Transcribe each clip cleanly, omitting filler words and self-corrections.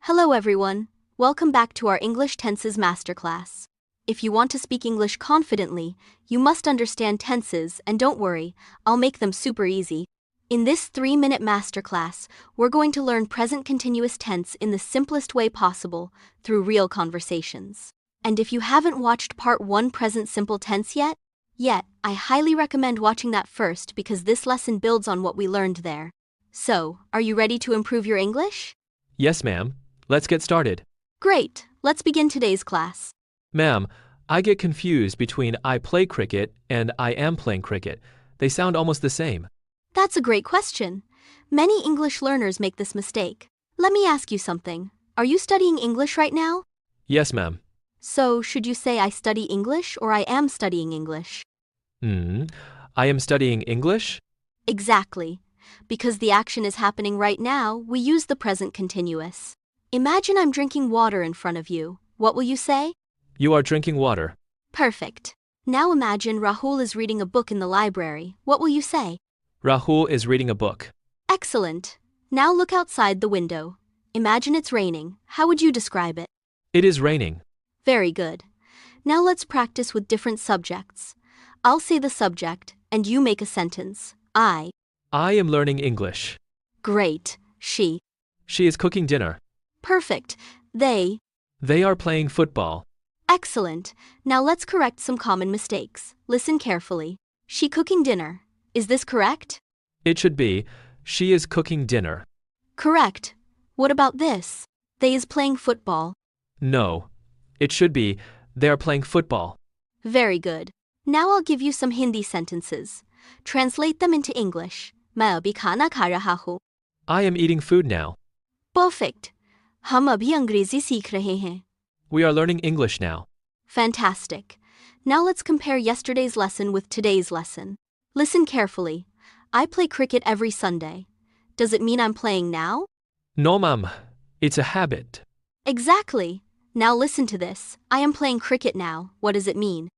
Hello everyone, welcome back to our English Tenses Masterclass. If you want to speak English confidently, you must understand tenses, and don't worry, I'll make them super easy. In this 3-minute masterclass, we're going to learn present continuous tense in the simplest way possible, through real conversations. And if you haven't watched part 1 present simple tense yet, I highly recommend watching that first because this lesson builds on what we learned there. So, are you ready to improve your English? Yes, ma'am. Let's get started. Great, let's begin today's class. Ma'am, I get confused between I play cricket and I am playing cricket. They sound almost the same. That's a great question. Many English learners make this mistake. Let me ask you something. Are you studying English right now? Yes, ma'am. So, should you say I study English or I am studying English? I am studying English? Exactly. Because the action is happening right now, we use the present continuous. Imagine I'm drinking water in front of you. What will you say? You are drinking water. Perfect. Now imagine Rahul is reading a book in the library. What will you say? Rahul is reading a book. Excellent. Now look outside the window. Imagine it's raining. How would you describe it? It is raining. Very good. Now let's practice with different subjects. I'll say the subject, and you make a sentence. I am learning English. Great. She is cooking dinner. Perfect. They are playing football. Excellent. Now let's correct some common mistakes. Listen carefully. She cooking dinner. Is this correct? It should be, she is cooking dinner. Correct. What about this? They is playing football. No. It should be, they are playing football. Very good. Now I'll give you some Hindi sentences. Translate them into English. मैं अभी खाना खा रहा हूँ. I am eating food now. Perfect. हम अभी अंग्रेजी सीख रहे हैं. We are learning English now. Fantastic. Now let's compare yesterday's lesson with today's lesson. Listen carefully. I play cricket every Sunday. Does it mean I'm playing now? No, ma'am. It's a habit. Exactly. Now listen to this. I am playing cricket now. What does it mean?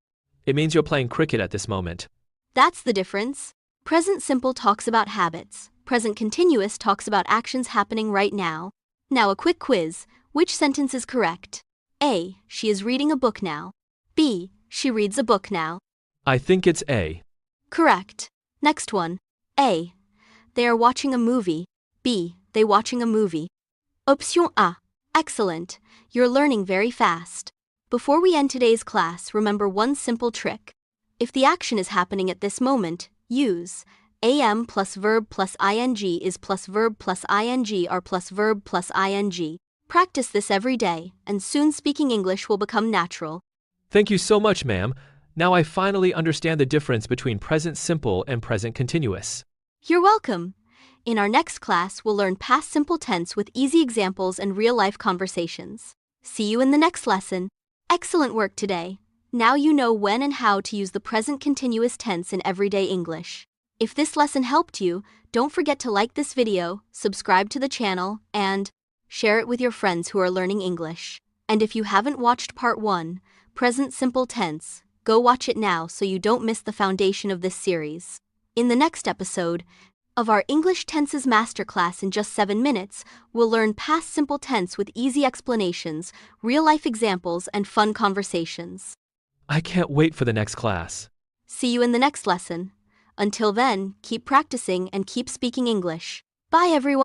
It means you're playing cricket at this moment. That's the difference. Present simple talks about habits. Present continuous talks about actions happening right now. Now a quick quiz. Which sentence is correct? A. She is reading a book now. B. She reads a book now. I think it's A. Correct. Next one. A. They are watching a movie. B. They watching a movie. Option A. Excellent. You're learning very fast. Before we end today's class, remember one simple trick. If the action is happening at this moment, use am plus verb plus ing is plus verb plus ing or plus verb plus ing. Practice this every day, and soon speaking English will become natural. Thank you so much, ma'am. Now I finally understand the difference between present simple and present continuous. You're welcome. In our next class, we'll learn past simple tense with easy examples and real-life conversations. See you in the next lesson. Excellent work today. Now you know when and how to use the present continuous tense in everyday English. If this lesson helped you, don't forget to like this video, subscribe to the channel, and share it with your friends who are learning English. And if you haven't watched part 1, present simple tense, go watch it now so you don't miss the foundation of this series. In the next episode of our English Tenses Masterclass in just 7 minutes, we'll learn past simple tense with easy explanations, real-life examples, and fun conversations. I can't wait for the next class. See you in the next lesson. Until then, keep practicing and keep speaking English. Bye everyone.